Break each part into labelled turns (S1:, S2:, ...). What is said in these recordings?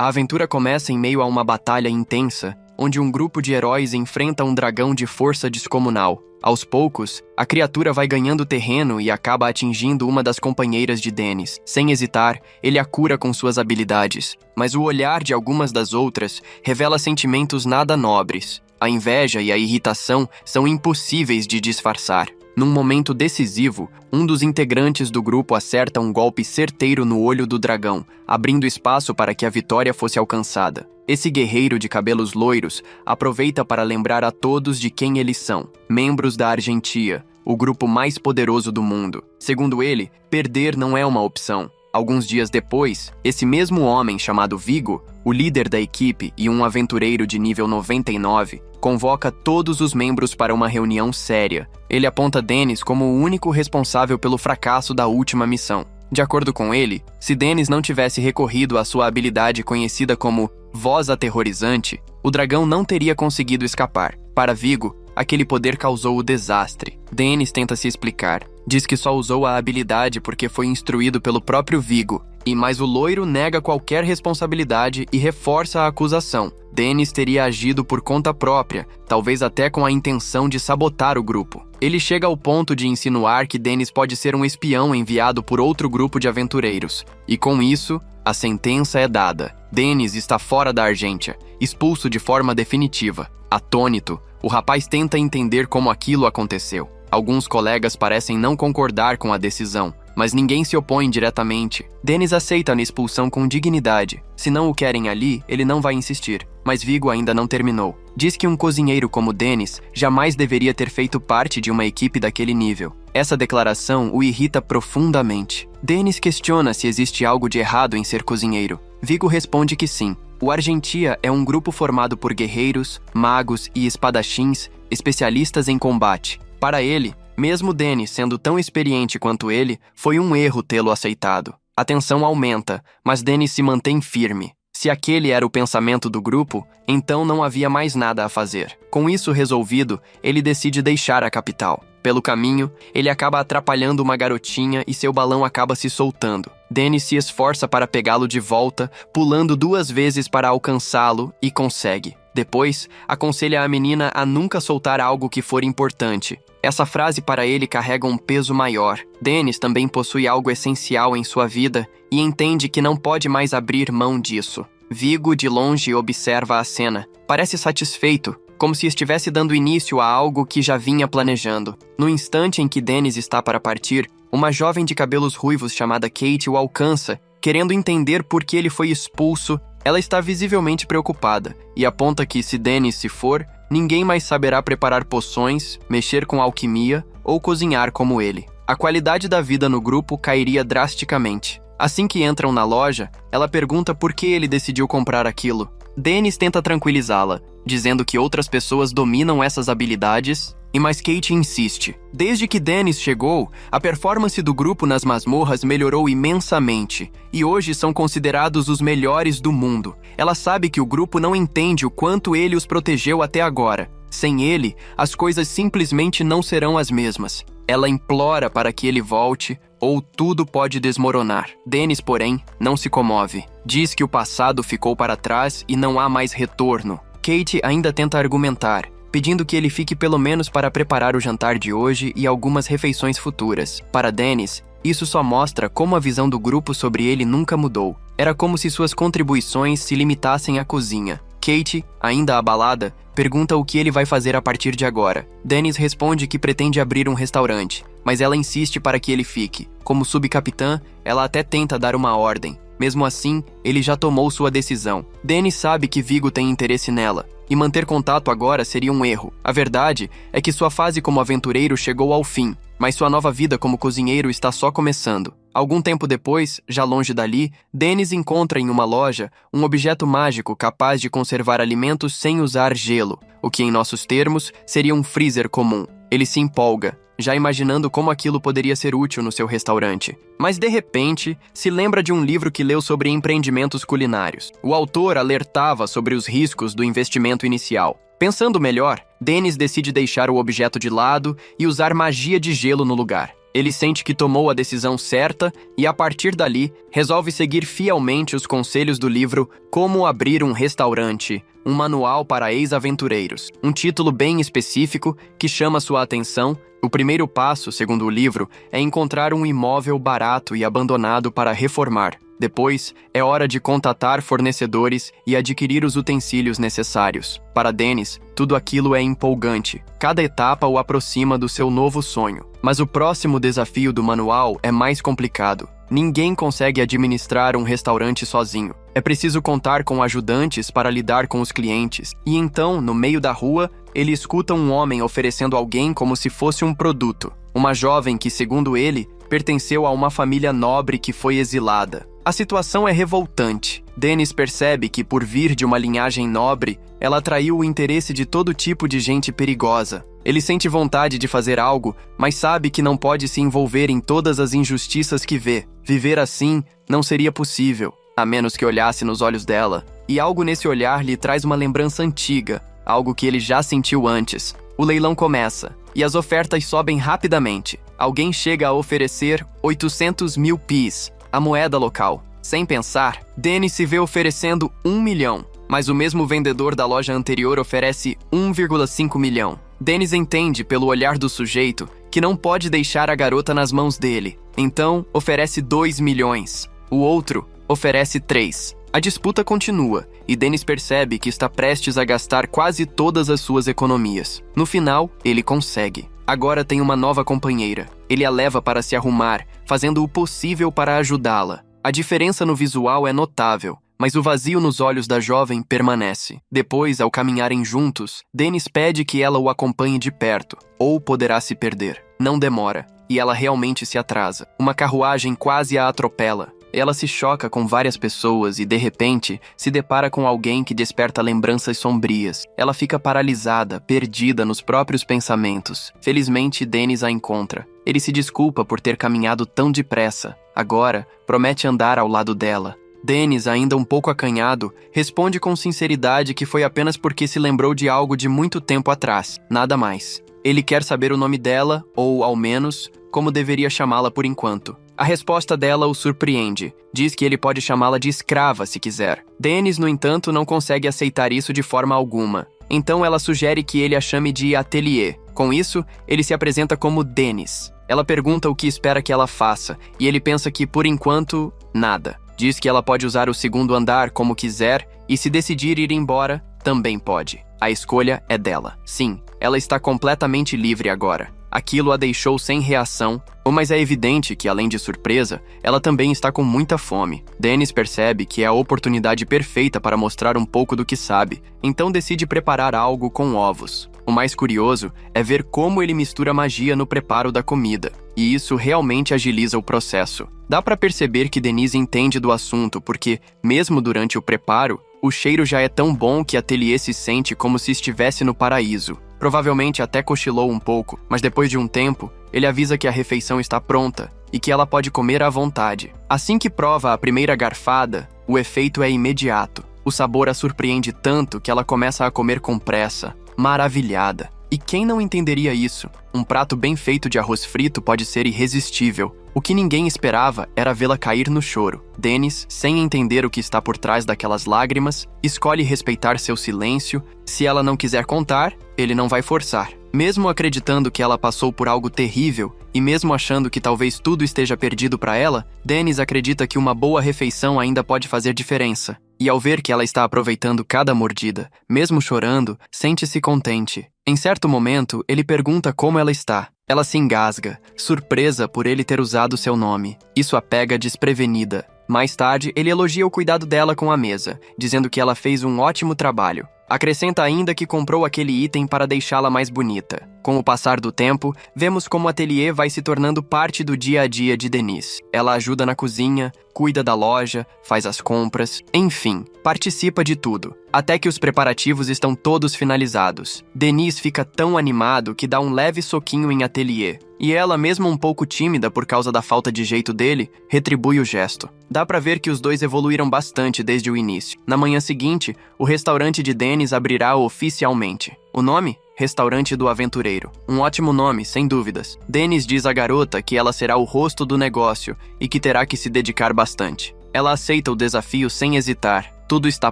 S1: A aventura começa em meio a uma batalha intensa, onde um grupo de heróis enfrenta um dragão de força descomunal. Aos poucos, a criatura vai ganhando terreno e acaba atingindo uma das companheiras de Dennis. Sem hesitar, ele a cura com suas habilidades, mas o olhar de algumas das outras revela sentimentos nada nobres. A inveja e a irritação são impossíveis de disfarçar. Num momento decisivo, um dos integrantes do grupo acerta um golpe certeiro no olho do dragão, abrindo espaço para que a vitória fosse alcançada. Esse guerreiro de cabelos loiros aproveita para lembrar a todos de quem eles são, membros da Argentia, o grupo mais poderoso do mundo. Segundo ele, perder não é uma opção. Alguns dias depois, esse mesmo homem chamado Vigo, o líder da equipe e um aventureiro de nível 99, convoca todos os membros para uma reunião séria. Ele aponta Dennis como o único responsável pelo fracasso da última missão. De acordo com ele, se Dennis não tivesse recorrido à sua habilidade conhecida como Voz Aterrorizante, o dragão não teria conseguido escapar. Para Vigo, aquele poder causou o desastre. Dennis tenta se explicar. Diz que só usou a habilidade porque foi instruído pelo próprio Vigo, mas o loiro nega qualquer responsabilidade e reforça a acusação. Dennis teria agido por conta própria, talvez até com a intenção de sabotar o grupo. Ele chega ao ponto de insinuar que Dennis pode ser um espião enviado por outro grupo de aventureiros. E com isso, a sentença é dada. Dennis está fora da Argentia, expulso de forma definitiva. Atônito, o rapaz tenta entender como aquilo aconteceu. Alguns colegas parecem não concordar com a decisão, mas ninguém se opõe diretamente. Dennis aceita a expulsão com dignidade. Se não o querem ali, ele não vai insistir. Mas Vigo ainda não terminou. Diz que um cozinheiro como Dennis jamais deveria ter feito parte de uma equipe daquele nível. Essa declaração o irrita profundamente. Dennis questiona se existe algo de errado em ser cozinheiro. Vigo responde que sim. O Argentia é um grupo formado por guerreiros, magos e espadachins especialistas em combate. Para ele, mesmo Dennis sendo tão experiente quanto ele, foi um erro tê-lo aceitado. A tensão aumenta, mas Dennis se mantém firme. Se aquele era o pensamento do grupo, então não havia mais nada a fazer. Com isso resolvido, ele decide deixar a capital. Pelo caminho, ele acaba atrapalhando uma garotinha e seu balão acaba se soltando. Dennis se esforça para pegá-lo de volta, pulando 2 vezes para alcançá-lo e consegue. Depois, aconselha a menina a nunca soltar algo que for importante. Essa frase para ele carrega um peso maior. Dennis também possui algo essencial em sua vida e entende que não pode mais abrir mão disso. Vigo, de longe, observa a cena. Parece satisfeito, como se estivesse dando início a algo que já vinha planejando. No instante em que Dennis está para partir, uma jovem de cabelos ruivos chamada Kate o alcança, querendo entender por que ele foi expulso. Ela está visivelmente preocupada e aponta que, se Dennis se for, ninguém mais saberá preparar poções, mexer com alquimia ou cozinhar como ele. A qualidade da vida no grupo cairia drasticamente. Assim que entram na loja, ela pergunta por que ele decidiu comprar aquilo. Dennis tenta tranquilizá-la, dizendo que outras pessoas dominam essas habilidades, mas Kate insiste. Desde que Dennis chegou, a performance do grupo nas masmorras melhorou imensamente, e hoje são considerados os melhores do mundo. Ela sabe que o grupo não entende o quanto ele os protegeu até agora. Sem ele, as coisas simplesmente não serão as mesmas. Ela implora para que ele volte, ou tudo pode desmoronar. Dennis, porém, não se comove. Diz que o passado ficou para trás e não há mais retorno. Kate ainda tenta argumentar, pedindo que ele fique pelo menos para preparar o jantar de hoje e algumas refeições futuras. Para Dennis, isso só mostra como a visão do grupo sobre ele nunca mudou. Era como se suas contribuições se limitassem à cozinha. Kate, ainda abalada, pergunta o que ele vai fazer a partir de agora. Dennis responde que pretende abrir um restaurante, mas ela insiste para que ele fique. Como subcapitã, ela até tenta dar uma ordem. Mesmo assim, ele já tomou sua decisão. Dennis sabe que Vigo tem interesse nela, e manter contato agora seria um erro. A verdade é que sua fase como aventureiro chegou ao fim, mas sua nova vida como cozinheiro está só começando. Algum tempo depois, já longe dali, Dennis encontra em uma loja um objeto mágico capaz de conservar alimentos sem usar gelo, o que em nossos termos seria um freezer comum. Ele se empolga, já imaginando como aquilo poderia ser útil no seu restaurante. Mas de repente, se lembra de um livro que leu sobre empreendimentos culinários. O autor alertava sobre os riscos do investimento inicial. Pensando melhor, Dennis decide deixar o objeto de lado e usar magia de gelo no lugar. Ele sente que tomou a decisão certa e, a partir dali, resolve seguir fielmente os conselhos do livro Como Abrir um Restaurante, um manual para ex-aventureiros. Um título bem específico que chama sua atenção. O primeiro passo, segundo o livro, é encontrar um imóvel barato e abandonado para reformar. Depois, é hora de contatar fornecedores e adquirir os utensílios necessários. Para Dennis, tudo aquilo é empolgante. Cada etapa o aproxima do seu novo sonho. Mas o próximo desafio do manual é mais complicado. Ninguém consegue administrar um restaurante sozinho. É preciso contar com ajudantes para lidar com os clientes. E então, no meio da rua, ele escuta um homem oferecendo alguém como se fosse um produto. Uma jovem que, segundo ele, pertenceu a uma família nobre que foi exilada. A situação é revoltante. Dennis percebe que, por vir de uma linhagem nobre, ela atraiu o interesse de todo tipo de gente perigosa. Ele sente vontade de fazer algo, mas sabe que não pode se envolver em todas as injustiças que vê. Viver assim não seria possível, a menos que olhasse nos olhos dela. E algo nesse olhar lhe traz uma lembrança antiga, algo que ele já sentiu antes. O leilão começa, e as ofertas sobem rapidamente. Alguém chega a oferecer 800 mil pis, a moeda local. Sem pensar, Dennis se vê oferecendo 1 milhão, mas o mesmo vendedor da loja anterior oferece 1,5 milhão. Dennis entende, pelo olhar do sujeito, que não pode deixar a garota nas mãos dele. Então, oferece 2 milhões. O outro oferece 3. A disputa continua, e Dennis percebe que está prestes a gastar quase todas as suas economias. No final, ele consegue. Agora tem uma nova companheira. Ele a leva para se arrumar, fazendo o possível para ajudá-la. A diferença no visual é notável, mas o vazio nos olhos da jovem permanece. Depois, ao caminharem juntos, Dennis pede que ela o acompanhe de perto, ou poderá se perder. Não demora, e ela realmente se atrasa. Uma carruagem quase a atropela. Ela se choca com várias pessoas e, de repente, se depara com alguém que desperta lembranças sombrias. Ela fica paralisada, perdida nos próprios pensamentos. Felizmente, Dennis a encontra. Ele se desculpa por ter caminhado tão depressa. Agora, promete andar ao lado dela. Dennis, ainda um pouco acanhado, responde com sinceridade que foi apenas porque se lembrou de algo de muito tempo atrás. Nada mais. Ele quer saber o nome dela, ou, ao menos, como deveria chamá-la por enquanto. A resposta dela o surpreende. Diz que ele pode chamá-la de escrava se quiser. Dennis, no entanto, não consegue aceitar isso de forma alguma. Então ela sugere que ele a chame de Atelier. Com isso, ele se apresenta como Dennis. Ela pergunta o que espera que ela faça, e ele pensa que, por enquanto, nada. Diz que ela pode usar o segundo andar como quiser, e se decidir ir embora, também pode. A escolha é dela. Sim, ela está completamente livre agora. Aquilo a deixou sem reação, mas é evidente que, além de surpresa, ela também está com muita fome. Dennis percebe que é a oportunidade perfeita para mostrar um pouco do que sabe, então decide preparar algo com ovos. O mais curioso é ver como ele mistura magia no preparo da comida, e isso realmente agiliza o processo. Dá para perceber que Denise entende do assunto porque, mesmo durante o preparo, o cheiro já é tão bom que Atelier se sente como se estivesse no paraíso. Provavelmente até cochilou um pouco, mas depois de um tempo, ele avisa que a refeição está pronta e que ela pode comer à vontade. Assim que prova a primeira garfada, o efeito é imediato. O sabor a surpreende tanto que ela começa a comer com pressa, maravilhada. E quem não entenderia isso? Um prato bem feito de arroz frito pode ser irresistível. O que ninguém esperava era vê-la cair no choro. Dennis, sem entender o que está por trás daquelas lágrimas, escolhe respeitar seu silêncio. Se ela não quiser contar, ele não vai forçar. Mesmo acreditando que ela passou por algo terrível, e mesmo achando que talvez tudo esteja perdido para ela, Dennis acredita que uma boa refeição ainda pode fazer diferença. E ao ver que ela está aproveitando cada mordida, mesmo chorando, sente-se contente. Em certo momento, ele pergunta como ela está. Ela se engasga, surpresa por ele ter usado seu nome. Isso a pega desprevenida. Mais tarde, ele elogia o cuidado dela com a mesa, dizendo que ela fez um ótimo trabalho. Acrescenta ainda que comprou aquele item para deixá-la mais bonita. Com o passar do tempo, vemos como o Atelier vai se tornando parte do dia a dia de Denise. Ela ajuda na cozinha, cuida da loja, faz as compras, enfim, participa de tudo. Até que os preparativos estão todos finalizados. Denise fica tão animado que dá um leve soquinho em Atelier. E ela, mesmo um pouco tímida por causa da falta de jeito dele, retribui o gesto. Dá pra ver que os dois evoluíram bastante desde o início. Na manhã seguinte, o restaurante de Dennis abrirá oficialmente. O nome? Restaurante do Aventureiro. Um ótimo nome, sem dúvidas. Dennis diz à garota que ela será o rosto do negócio e que terá que se dedicar bastante. Ela aceita o desafio sem hesitar. Tudo está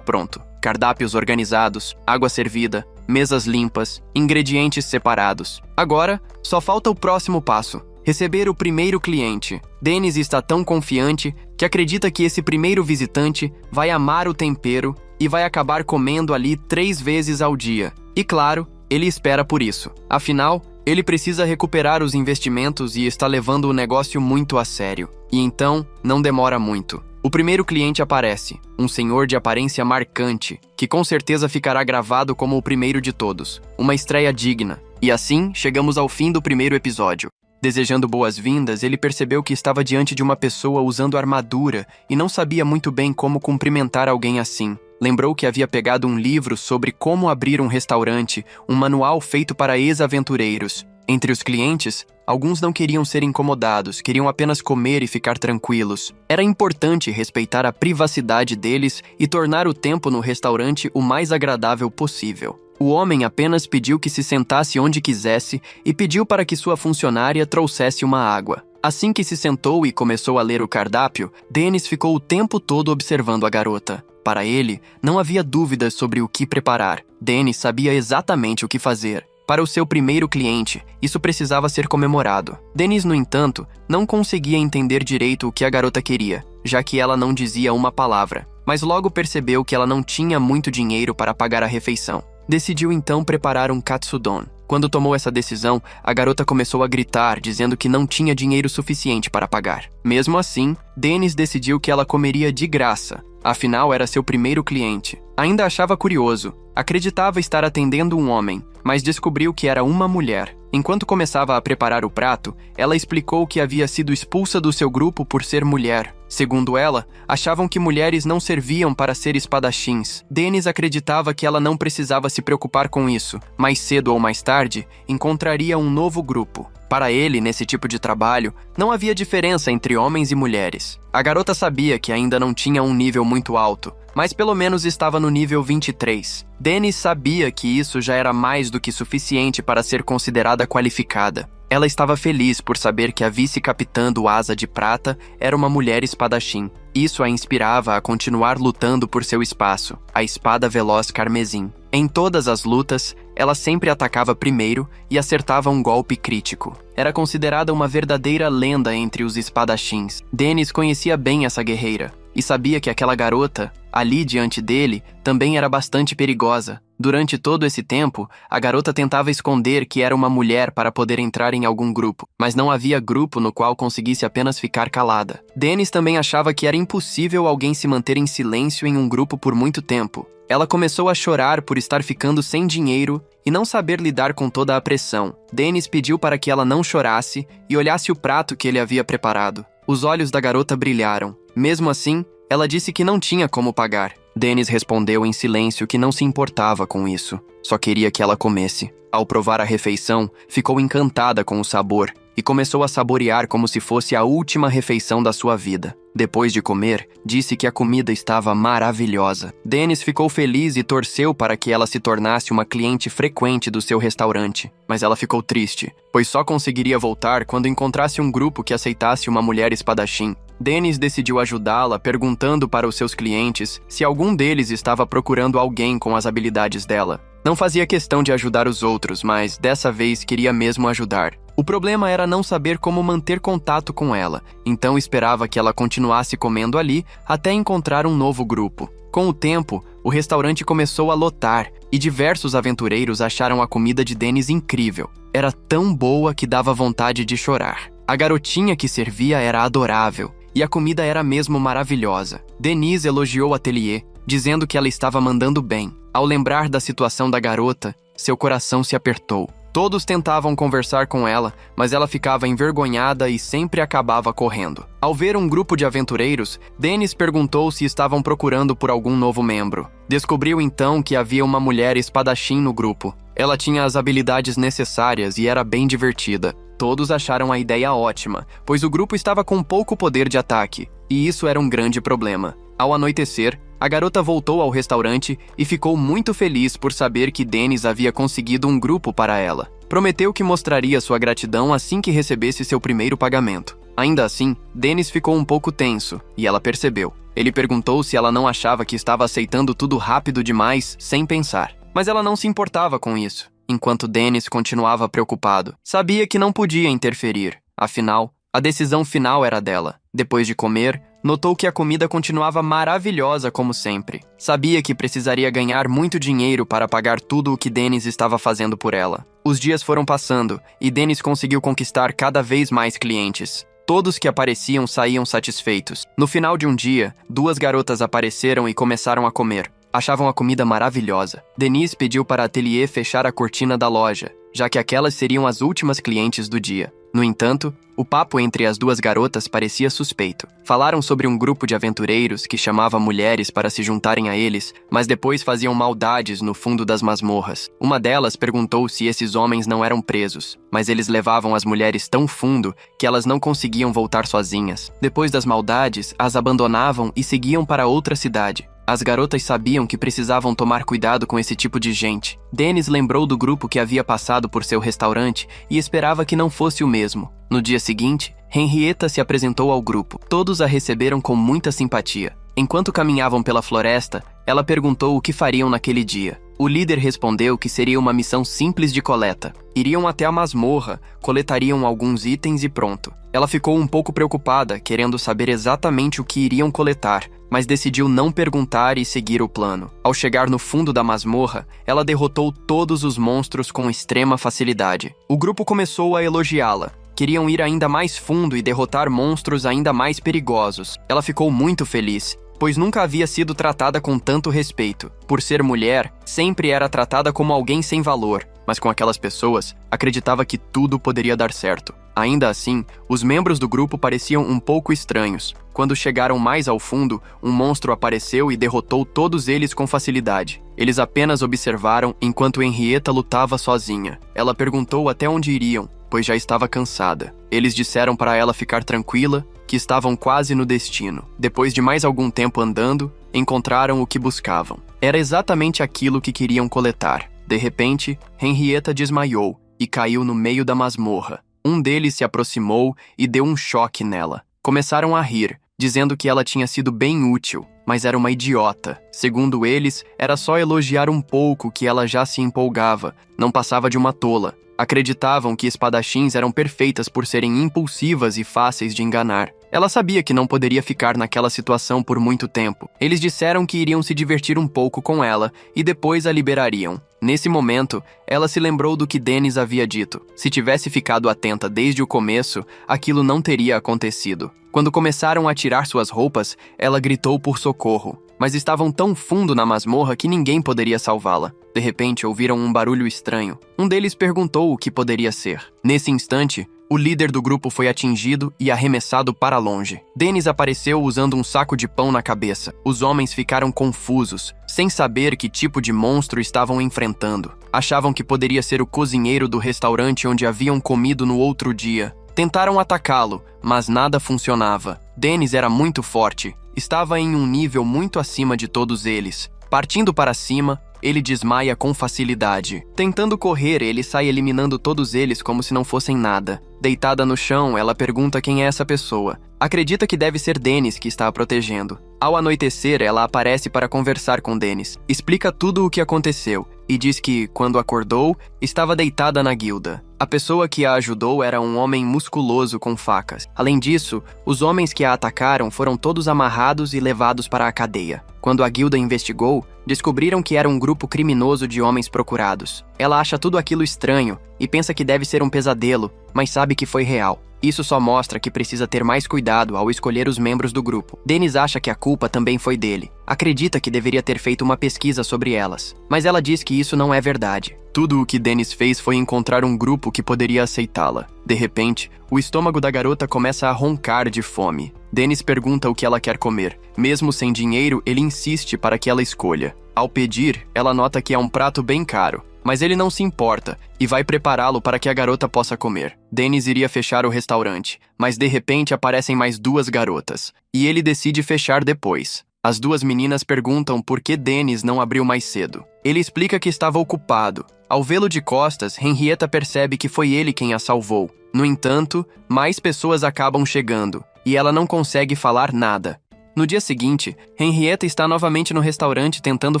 S1: pronto. Cardápios organizados, água servida, mesas limpas, ingredientes separados. Agora, só falta o próximo passo. Receber o primeiro cliente. Dennis está tão confiante que acredita que esse primeiro visitante vai amar o tempero e vai acabar comendo ali 3 vezes ao dia. E claro, ele espera por isso. Afinal, ele precisa recuperar os investimentos e está levando o negócio muito a sério. E então, não demora muito. O primeiro cliente aparece, um senhor de aparência marcante, que com certeza ficará gravado como o primeiro de todos. Uma estreia digna. E assim, chegamos ao fim do primeiro episódio. Desejando boas-vindas, ele percebeu que estava diante de uma pessoa usando armadura e não sabia muito bem como cumprimentar alguém assim. Lembrou que havia pegado um livro sobre como abrir um restaurante, um manual feito para ex-aventureiros. Entre os clientes, alguns não queriam ser incomodados, queriam apenas comer e ficar tranquilos. Era importante respeitar a privacidade deles e tornar o tempo no restaurante o mais agradável possível. O homem apenas pediu que se sentasse onde quisesse e pediu para que sua funcionária trouxesse uma água. Assim que se sentou e começou a ler o cardápio, Dennis ficou o tempo todo observando a garota. Para ele, não havia dúvidas sobre o que preparar. Dennis sabia exatamente o que fazer. Para o seu primeiro cliente, isso precisava ser comemorado. Dennis, no entanto, não conseguia entender direito o que a garota queria, já que ela não dizia uma palavra. Mas logo percebeu que ela não tinha muito dinheiro para pagar a refeição. Decidiu então preparar um katsudon. Quando tomou essa decisão, a garota começou a gritar, dizendo que não tinha dinheiro suficiente para pagar. Mesmo assim, Dennis decidiu que ela comeria de graça. Afinal, era seu primeiro cliente. Ainda achava curioso. Acreditava estar atendendo um homem, mas descobriu que era uma mulher. Enquanto começava a preparar o prato, ela explicou que havia sido expulsa do seu grupo por ser mulher. Segundo ela, achavam que mulheres não serviam para ser espadachins. Dennis acreditava que ela não precisava se preocupar com isso. Mais cedo ou mais tarde, encontraria um novo grupo. Para ele, nesse tipo de trabalho, não havia diferença entre homens e mulheres. A garota sabia que ainda não tinha um nível muito alto, mas pelo menos estava no nível 23. Dennis sabia que isso já era mais do que suficiente para ser considerada qualificada. Ela estava feliz por saber que a vice-capitã do Asa de Prata era uma mulher espadachim. Isso a inspirava a continuar lutando por seu espaço, a espada veloz carmesim. Em todas as lutas, ela sempre atacava primeiro e acertava um golpe crítico. Era considerada uma verdadeira lenda entre os espadachins. Dennis conhecia bem essa guerreira e sabia que aquela garota, ali diante dele, também era bastante perigosa. Durante todo esse tempo, a garota tentava esconder que era uma mulher para poder entrar em algum grupo, mas não havia grupo no qual conseguisse apenas ficar calada. Dennis também achava que era impossível alguém se manter em silêncio em um grupo por muito tempo. Ela começou a chorar por estar ficando sem dinheiro e não saber lidar com toda a pressão. Dennis pediu para que ela não chorasse e olhasse o prato que ele havia preparado. Os olhos da garota brilharam. Mesmo assim, ela disse que não tinha como pagar. Dennis respondeu em silêncio que não se importava com isso. Só queria que ela comesse. Ao provar a refeição, ficou encantada com o sabor e começou a saborear como se fosse a última refeição da sua vida. Depois de comer, disse que a comida estava maravilhosa. Dennis ficou feliz e torceu para que ela se tornasse uma cliente frequente do seu restaurante. Mas ela ficou triste, pois só conseguiria voltar quando encontrasse um grupo que aceitasse uma mulher espadachim. Dennis decidiu ajudá-la perguntando para os seus clientes se algum deles estava procurando alguém com as habilidades dela. Não fazia questão de ajudar os outros, mas dessa vez queria mesmo ajudar. O problema era não saber como manter contato com ela, então esperava que ela continuasse comendo ali até encontrar um novo grupo. Com o tempo, o restaurante começou a lotar e diversos aventureiros acharam a comida de Dennis incrível. Era tão boa que dava vontade de chorar. A garotinha que servia era adorável e a comida era mesmo maravilhosa. Denise elogiou o ateliê, dizendo que ela estava mandando bem. Ao lembrar da situação da garota, seu coração se apertou. Todos tentavam conversar com ela, mas ela ficava envergonhada e sempre acabava correndo. Ao ver um grupo de aventureiros, Dennis perguntou se estavam procurando por algum novo membro. Descobriu então que havia uma mulher espadachim no grupo. Ela tinha as habilidades necessárias e era bem divertida. Todos acharam a ideia ótima, pois o grupo estava com pouco poder de ataque, e isso era um grande problema. Ao anoitecer, A garota voltou ao restaurante e ficou muito feliz por saber que Dennis havia conseguido um grupo para ela. Prometeu que mostraria sua gratidão assim que recebesse seu primeiro pagamento. Ainda assim, Dennis ficou um pouco tenso, e ela percebeu. Ele perguntou se ela não achava que estava aceitando tudo rápido demais, sem pensar. Mas ela não se importava com isso, enquanto Dennis continuava preocupado. Sabia que não podia interferir. Afinal, a decisão final era dela. Depois de comer, notou que a comida continuava maravilhosa como sempre. Sabia que precisaria ganhar muito dinheiro para pagar tudo o que Dennis estava fazendo por ela. Os dias foram passando, e Dennis conseguiu conquistar cada vez mais clientes. Todos que apareciam saíam satisfeitos. No final de um dia, 2 garotas apareceram e começaram a comer. Achavam a comida maravilhosa. Denise pediu para a ateliê fechar a cortina da loja, já que aquelas seriam as últimas clientes do dia. No entanto, o papo entre as 2 garotas parecia suspeito. Falaram sobre um grupo de aventureiros que chamava mulheres para se juntarem a eles, mas depois faziam maldades no fundo das masmorras. Uma delas perguntou se esses homens não eram presos, mas eles levavam as mulheres tão fundo que elas não conseguiam voltar sozinhas. Depois das maldades, as abandonavam e seguiam para outra cidade. As garotas sabiam que precisavam tomar cuidado com esse tipo de gente. Dennis lembrou do grupo que havia passado por seu restaurante e esperava que não fosse o mesmo. No dia seguinte, Henrietta se apresentou ao grupo. Todos a receberam com muita simpatia. Enquanto caminhavam pela floresta, ela perguntou o que fariam naquele dia. O líder respondeu que seria uma missão simples de coleta. Iriam até a masmorra, coletariam alguns itens e pronto. Ela ficou um pouco preocupada, querendo saber exatamente o que iriam coletar, mas decidiu não perguntar e seguir o plano. Ao chegar no fundo da masmorra, ela derrotou todos os monstros com extrema facilidade. O grupo começou a elogiá-la. Queriam ir ainda mais fundo e derrotar monstros ainda mais perigosos. Ela ficou muito feliz, pois nunca havia sido tratada com tanto respeito. Por ser mulher, sempre era tratada como alguém sem valor, mas com aquelas pessoas, acreditava que tudo poderia dar certo. Ainda assim, os membros do grupo pareciam um pouco estranhos. Quando chegaram mais ao fundo, um monstro apareceu e derrotou todos eles com facilidade. Eles apenas observaram enquanto Henrietta lutava sozinha. Ela perguntou até onde iriam, pois já estava cansada. Eles disseram para ela ficar tranquila, que estavam quase no destino. Depois de mais algum tempo andando, encontraram o que buscavam. Era exatamente aquilo que queriam coletar. De repente, Henrietta desmaiou e caiu no meio da masmorra. Um deles se aproximou e deu um choque nela. Começaram a rir, dizendo que ela tinha sido bem útil, mas era uma idiota. Segundo eles, era só elogiar um pouco que ela já se empolgava, não passava de uma tola. Acreditavam que espadachins eram perfeitas por serem impulsivas e fáceis de enganar. Ela sabia que não poderia ficar naquela situação por muito tempo. Eles disseram que iriam se divertir um pouco com ela e depois a liberariam. Nesse momento, ela se lembrou do que Dennis havia dito. Se tivesse ficado atenta desde o começo, aquilo não teria acontecido. Quando começaram a tirar suas roupas, ela gritou por socorro, mas estavam tão fundo na masmorra que ninguém poderia salvá-la. De repente, ouviram um barulho estranho. Um deles perguntou o que poderia ser. Nesse instante, o líder do grupo foi atingido e arremessado para longe. Dennis apareceu usando um saco de pão na cabeça. Os homens ficaram confusos, sem saber que tipo de monstro estavam enfrentando. Achavam que poderia ser o cozinheiro do restaurante onde haviam comido no outro dia. Tentaram atacá-lo, mas nada funcionava. Dennis era muito forte. Estava em um nível muito acima de todos eles. Partindo para cima, ele desmaia com facilidade. Tentando correr, ele sai eliminando todos eles como se não fossem nada. Deitada no chão, ela pergunta quem é essa pessoa. Acredita que deve ser Dennis que está a protegendo. Ao anoitecer, ela aparece para conversar com Dennis. Explica tudo o que aconteceu e diz que, quando acordou, estava deitada na guilda. A pessoa que a ajudou era um homem musculoso com facas. Além disso, os homens que a atacaram foram todos amarrados e levados para a cadeia. Quando a guilda investigou, descobriram que era um grupo criminoso de homens procurados. Ela acha tudo aquilo estranho e pensa que deve ser um pesadelo, mas sabe que foi real. Isso só mostra que precisa ter mais cuidado ao escolher os membros do grupo. Dennis acha que a culpa também foi dele. Acredita que deveria ter feito uma pesquisa sobre elas, mas ela diz que isso não é verdade. Tudo o que Dennis fez foi encontrar um grupo que poderia aceitá-la. De repente, o estômago da garota começa a roncar de fome. Dennis pergunta o que ela quer comer. Mesmo sem dinheiro, ele insiste para que ela escolha. Ao pedir, ela nota que é um prato bem caro, mas ele não se importa e vai prepará-lo para que a garota possa comer. Dennis iria fechar o restaurante, mas de repente aparecem mais 2 garotas, e ele decide fechar depois. As duas meninas perguntam por que Dennis não abriu mais cedo. Ele explica que estava ocupado. Ao vê-lo de costas, Henrietta percebe que foi ele quem a salvou. No entanto, mais pessoas acabam chegando, e ela não consegue falar nada. No dia seguinte, Henrietta está novamente no restaurante tentando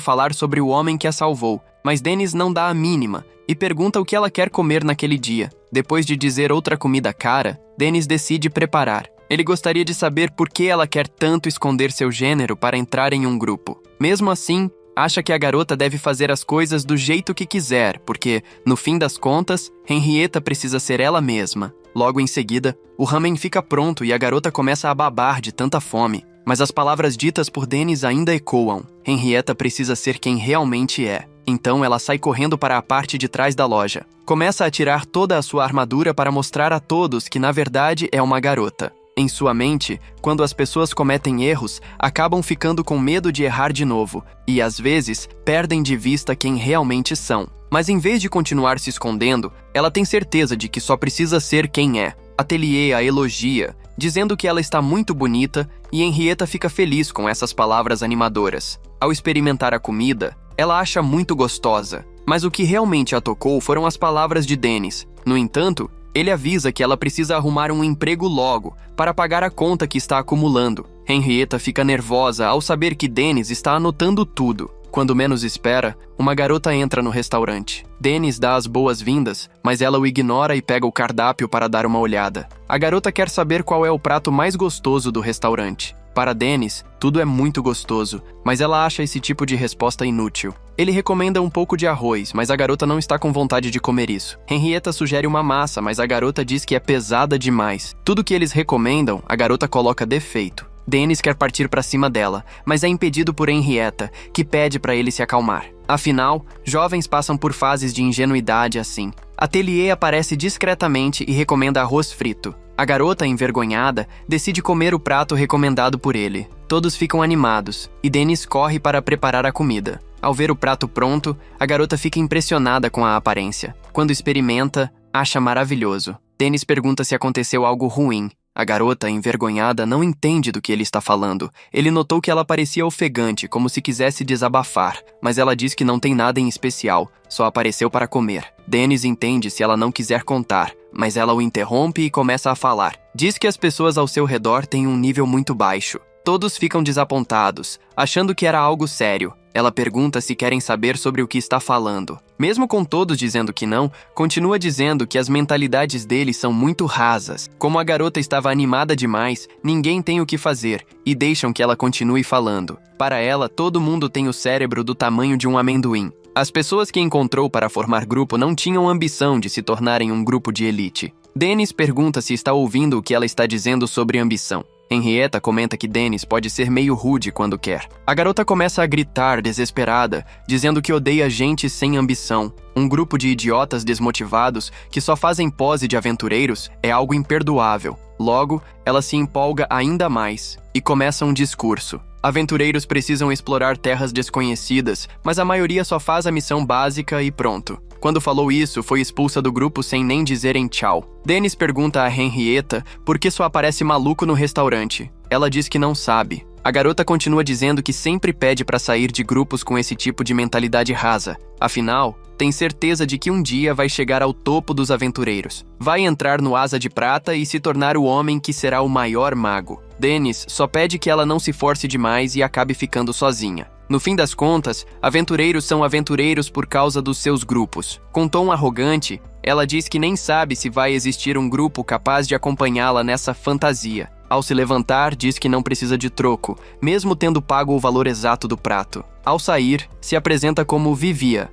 S1: falar sobre o homem que a salvou, mas Dennis não dá a mínima e pergunta o que ela quer comer naquele dia. Depois de dizer outra comida cara, Dennis decide preparar. Ele gostaria de saber por que ela quer tanto esconder seu gênero para entrar em um grupo. Mesmo assim, acha que a garota deve fazer as coisas do jeito que quiser, porque, no fim das contas, Henrietta precisa ser ela mesma. Logo em seguida, o ramen fica pronto e a garota começa a babar de tanta fome. Mas as palavras ditas por Dennis ainda ecoam. Henrietta precisa ser quem realmente é. Então ela sai correndo para a parte de trás da loja. Começa a tirar toda a sua armadura para mostrar a todos que na verdade é uma garota. Em sua mente, quando as pessoas cometem erros, acabam ficando com medo de errar de novo e, às vezes, perdem de vista quem realmente são. Mas em vez de continuar se escondendo, ela tem certeza de que só precisa ser quem é. Atelier a elogia, dizendo que ela está muito bonita, e Henrietta fica feliz com essas palavras animadoras. Ao experimentar a comida, ela acha muito gostosa, mas o que realmente a tocou foram as palavras de Dennis. No entanto, ele avisa que ela precisa arrumar um emprego logo, para pagar a conta que está acumulando. Henrietta fica nervosa ao saber que Dennis está anotando tudo. Quando menos espera, uma garota entra no restaurante. Dennis dá as boas-vindas, mas ela o ignora e pega o cardápio para dar uma olhada. A garota quer saber qual é o prato mais gostoso do restaurante. Para Dennis, tudo é muito gostoso, mas ela acha esse tipo de resposta inútil. Ele recomenda um pouco de arroz, mas a garota não está com vontade de comer isso. Henrietta sugere uma massa, mas a garota diz que é pesada demais. Tudo que eles recomendam, a garota coloca defeito. Dennis quer partir para cima dela, mas é impedido por Henrietta, que pede para ele se acalmar. Afinal, jovens passam por fases de ingenuidade assim. Atelier aparece discretamente e recomenda arroz frito. A garota, envergonhada, decide comer o prato recomendado por ele. Todos ficam animados, e Dennis corre para preparar a comida. Ao ver o prato pronto, a garota fica impressionada com a aparência. Quando experimenta, acha maravilhoso. Dennis pergunta se aconteceu algo ruim. A garota, envergonhada, não entende do que ele está falando. Ele notou que ela parecia ofegante, como se quisesse desabafar, mas ela diz que não tem nada em especial, só apareceu para comer. Dennis entende se ela não quiser contar, mas ela o interrompe e começa a falar. Diz que as pessoas ao seu redor têm um nível muito baixo. Todos ficam desapontados, achando que era algo sério. Ela pergunta se querem saber sobre o que está falando. Mesmo com todos dizendo que não, continua dizendo que as mentalidades deles são muito rasas. Como a garota estava animada demais, ninguém tem o que fazer, e deixam que ela continue falando. Para ela, todo mundo tem o cérebro do tamanho de um amendoim. As pessoas que encontrou para formar grupo não tinham ambição de se tornarem um grupo de elite. Dennis pergunta se está ouvindo o que ela está dizendo sobre ambição. Henrietta comenta que Dennis pode ser meio rude quando quer. A garota começa a gritar, desesperada, dizendo que odeia gente sem ambição. Um grupo de idiotas desmotivados que só fazem pose de aventureiros é algo imperdoável. Logo, ela se empolga ainda mais e começa um discurso. Aventureiros precisam explorar terras desconhecidas, mas a maioria só faz a missão básica e pronto. Quando falou isso, foi expulsa do grupo sem nem dizerem tchau. Dennis pergunta a Henrietta por que só aparece maluco no restaurante. Ela diz que não sabe. A garota continua dizendo que sempre pede para sair de grupos com esse tipo de mentalidade rasa. Afinal, tem certeza de que um dia vai chegar ao topo dos aventureiros. Vai entrar no Asa de Prata e se tornar o homem que será o maior mago. Dennis só pede que ela não se force demais e acabe ficando sozinha. No fim das contas, aventureiros são aventureiros por causa dos seus grupos. Com tom arrogante, ela diz que nem sabe se vai existir um grupo capaz de acompanhá-la nessa fantasia. Ao se levantar, diz que não precisa de troco, mesmo tendo pago o valor exato do prato. Ao sair, se apresenta como Vivia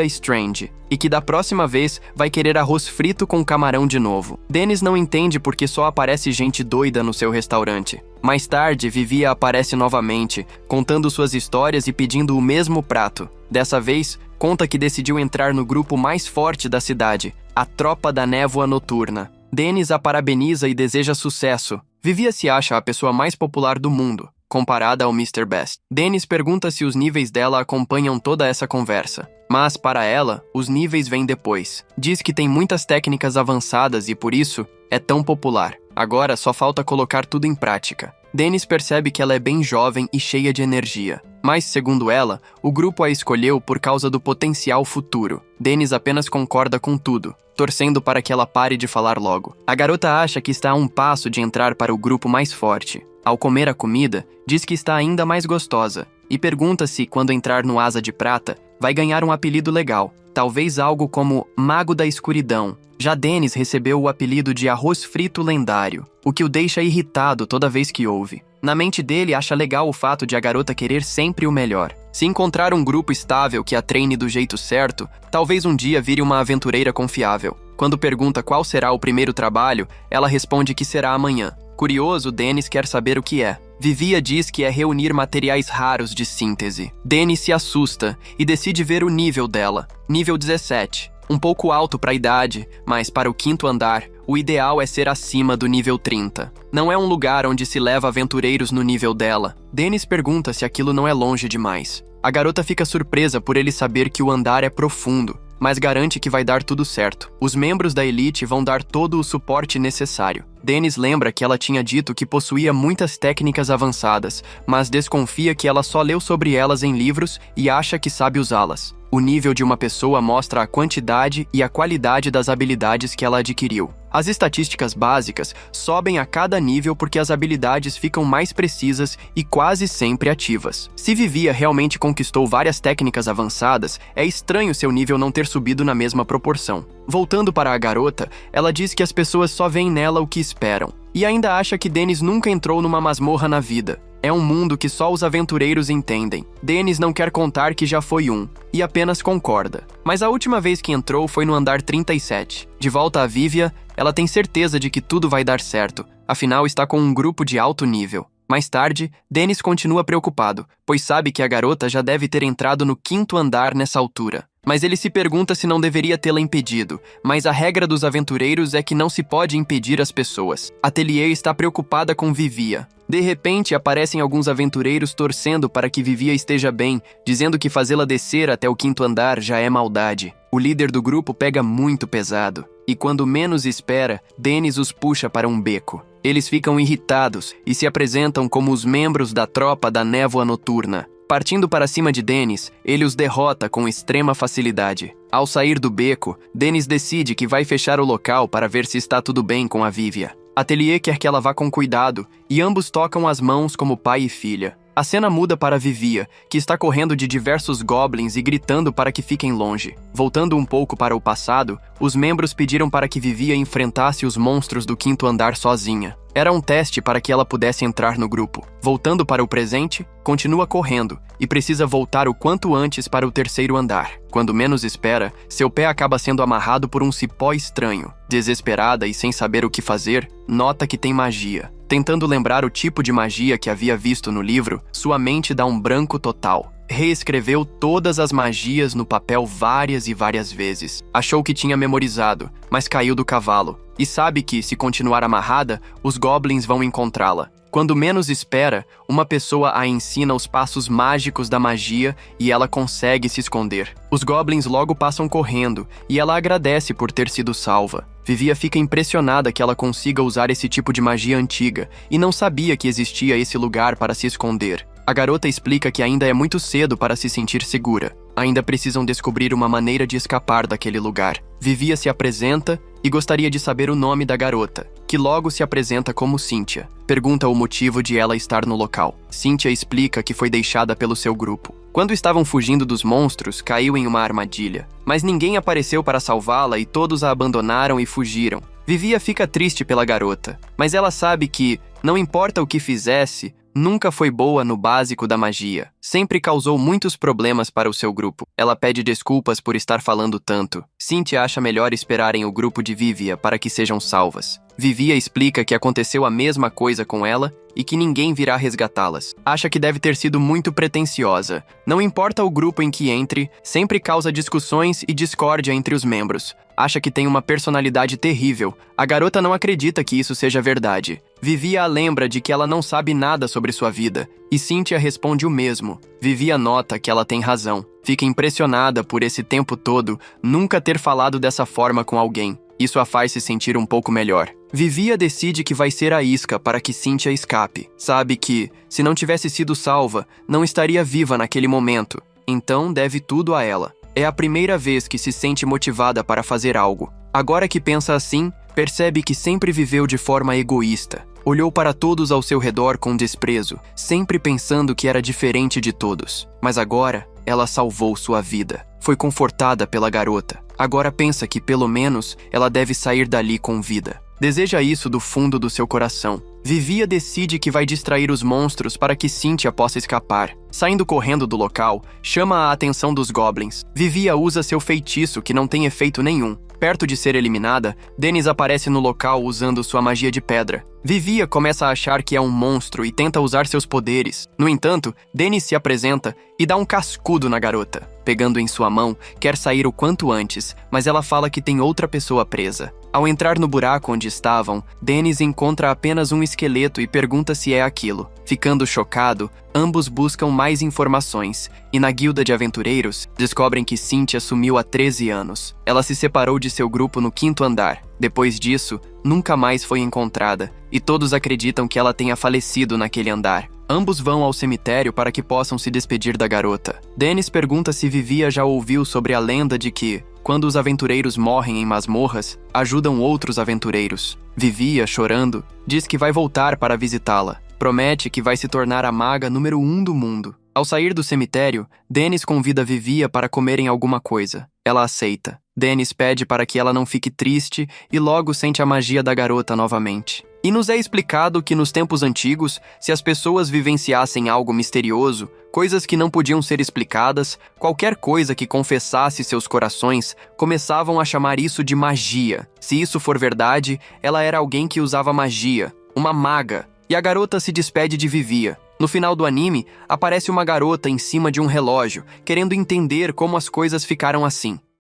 S1: Strange, e que da próxima vez vai querer arroz frito com camarão de novo. Dennis não entende porque só aparece gente doida no seu restaurante. Mais tarde, Vivia aparece novamente, contando suas histórias e pedindo o mesmo prato. Dessa vez, conta que decidiu entrar no grupo mais forte da cidade, a Tropa da Névoa Noturna. Dennis a parabeniza e deseja sucesso. Vivia se acha a pessoa mais popular do mundo. comparada ao Mr. Best. Dennis pergunta se os níveis dela acompanham toda essa conversa. Mas, para ela, os níveis vêm depois. Diz que tem muitas técnicas avançadas e, por isso, é tão popular. Agora só falta colocar tudo em prática. Dennis percebe que ela é bem jovem e cheia de energia. Mas, segundo ela, o grupo a escolheu por causa do potencial futuro. Dennis apenas concorda com tudo, torcendo para que ela pare de falar logo. A garota acha que está a um passo de entrar para o grupo mais forte. Ao comer a comida, diz que está ainda mais gostosa e pergunta se, quando entrar no Asa de Prata, vai ganhar um apelido legal, talvez algo como Mago da Escuridão. Já Dennis recebeu o apelido de Arroz Frito Lendário, o que o deixa irritado toda vez que ouve. Na mente dele, acha legal o fato de a garota querer sempre o melhor. Se encontrar um grupo estável que a treine do jeito certo, talvez um dia vire uma aventureira confiável. Quando pergunta qual será o primeiro trabalho, ela responde que será amanhã. Curioso, Dennis quer saber o que é. Vivia diz que é reunir materiais raros de síntese. Dennis se assusta e decide ver o nível dela. Nível 17. Um pouco alto para a idade, mas para o 5º andar, o ideal é ser acima do nível 30. Não é um lugar onde se leva aventureiros no nível dela. Dennis pergunta se aquilo não é longe demais. A garota fica surpresa por ele saber que o andar é profundo, mas garante que vai dar tudo certo. Os membros da elite vão dar todo o suporte necessário. Dennis lembra que ela tinha dito que possuía muitas técnicas avançadas, mas desconfia que ela só leu sobre elas em livros e acha que sabe usá-las. O nível de uma pessoa mostra a quantidade e a qualidade das habilidades que ela adquiriu. As estatísticas básicas sobem a cada nível porque as habilidades ficam mais precisas e quase sempre ativas. Se Vivia realmente conquistou várias técnicas avançadas, é estranho seu nível não ter subido na mesma proporção. Voltando para a garota, ela diz que as pessoas só veem nela o que esperam. E ainda acha que Dennis nunca entrou numa masmorra na vida. É um mundo que só os aventureiros entendem. Dennis não quer contar que já foi um, e apenas concorda. Mas a última vez que entrou foi no andar 37. De volta a Vivia, ela tem certeza de que tudo vai dar certo, afinal está com um grupo de alto nível. Mais tarde, Dennis continua preocupado, pois sabe que a garota já deve ter entrado no 5º andar nessa altura. Mas ele se pergunta se não deveria tê-la impedido, mas a regra dos aventureiros é que não se pode impedir as pessoas. Atelier está preocupada com Vivia. De repente, aparecem alguns aventureiros torcendo para que Vivia esteja bem, dizendo que fazê-la descer até o 5º andar já é maldade. O líder do grupo pega muito pesado, e quando menos espera, Dennis os puxa para um beco. Eles ficam irritados e se apresentam como os membros da tropa da Névoa Noturna. Partindo para cima de Dennis, ele os derrota com extrema facilidade. Ao sair do beco, Dennis decide que vai fechar o local para ver se está tudo bem com a Vivia. Atelier quer que ela vá com cuidado, e ambos tocam as mãos como pai e filha. A cena muda para Vivia, que está correndo de diversos goblins e gritando para que fiquem longe. Voltando um pouco para o passado, os membros pediram para que Vivia enfrentasse os monstros do 5º andar sozinha. Era um teste para que ela pudesse entrar no grupo. Voltando para o presente, continua correndo e precisa voltar o quanto antes para o 3º andar. Quando menos espera, seu pé acaba sendo amarrado por um cipó estranho. Desesperada e sem saber o que fazer, nota que tem magia. Tentando lembrar o tipo de magia que havia visto no livro, sua mente dá um branco total. Reescreveu todas as magias no papel várias e várias vezes. Achou que tinha memorizado, mas caiu do cavalo. E sabe que, se continuar amarrada, os goblins vão encontrá-la. Quando menos espera, uma pessoa a ensina os passos mágicos da magia e ela consegue se esconder. Os goblins logo passam correndo e ela agradece por ter sido salva. Vivia fica impressionada que ela consiga usar esse tipo de magia antiga e não sabia que existia esse lugar para se esconder. A garota explica que ainda é muito cedo para se sentir segura. Ainda precisam descobrir uma maneira de escapar daquele lugar. Vivia se apresenta e gostaria de saber o nome da garota, que logo se apresenta como Cynthia. Pergunta o motivo de ela estar no local. Cynthia explica que foi deixada pelo seu grupo. Quando estavam fugindo dos monstros, caiu em uma armadilha. Mas ninguém apareceu para salvá-la e todos a abandonaram e fugiram. Vivia fica triste pela garota, mas ela sabe que, não importa o que fizesse, nunca foi boa no básico da magia. Sempre causou muitos problemas para o seu grupo. Ela pede desculpas por estar falando tanto. Cynthia acha melhor esperarem o grupo de Vivia para que sejam salvas. Vivia explica que aconteceu a mesma coisa com ela e que ninguém virá resgatá-las. Acha que deve ter sido muito pretensiosa. Não importa o grupo em que entre, sempre causa discussões e discórdia entre os membros. Acha que tem uma personalidade terrível. A garota não acredita que isso seja verdade. Vivia a lembra de que ela não sabe nada sobre sua vida, e Cynthia responde o mesmo. Vivia nota que ela tem razão. Fica impressionada por esse tempo todo nunca ter falado dessa forma com alguém. Isso a faz se sentir um pouco melhor. Vivia decide que vai ser a isca para que Cynthia escape. Sabe que, se não tivesse sido salva, não estaria viva naquele momento. Então deve tudo a ela. É a primeira vez que se sente motivada para fazer algo. Agora que pensa assim, percebe que sempre viveu de forma egoísta. Olhou para todos ao seu redor com desprezo, sempre pensando que era diferente de todos. Mas agora, ela salvou sua vida. Foi confortada pela garota. Agora pensa que, pelo menos, ela deve sair dali com vida. Deseja isso do fundo do seu coração. Vivia decide que vai distrair os monstros para que Cynthia possa escapar. Saindo correndo do local, chama a atenção dos goblins. Vivia usa seu feitiço que não tem efeito nenhum. Perto de ser eliminada, Dennis aparece no local usando sua magia de pedra. Vivia começa a achar que é um monstro e tenta usar seus poderes. No entanto, Dennis se apresenta e dá um cascudo na garota. Pegando em sua mão, quer sair o quanto antes, mas ela fala que tem outra pessoa presa. Ao entrar no buraco onde estavam, Dennis encontra apenas um esqueleto e pergunta se é aquilo. Ficando chocado, ambos buscam mais informações, e na guilda de aventureiros, descobrem que Cynthia sumiu há 13 anos. Ela se separou de seu grupo no 5º andar. Depois disso, nunca mais foi encontrada, e todos acreditam que ela tenha falecido naquele andar. Ambos vão ao cemitério para que possam se despedir da garota. Dennis pergunta se Vivia já ouviu sobre a lenda de que, quando os aventureiros morrem em masmorras, ajudam outros aventureiros. Vivia, chorando, diz que vai voltar para visitá-la. Promete que vai se tornar a maga número 1 do mundo. Ao sair do cemitério, Dennis convida Vivia para comerem alguma coisa. Ela aceita. Dennis pede para que ela não fique triste e logo sente a magia da garota novamente. E nos é explicado que nos tempos antigos, se as pessoas vivenciassem algo misterioso, coisas que não podiam ser explicadas, qualquer coisa que confessasse seus corações, começavam a chamar isso de magia. Se isso for verdade, ela era alguém que usava magia, uma maga. E a garota se despede de Vivia. No final do anime, aparece uma garota em cima de um relógio, querendo entender como as coisas ficaram assim.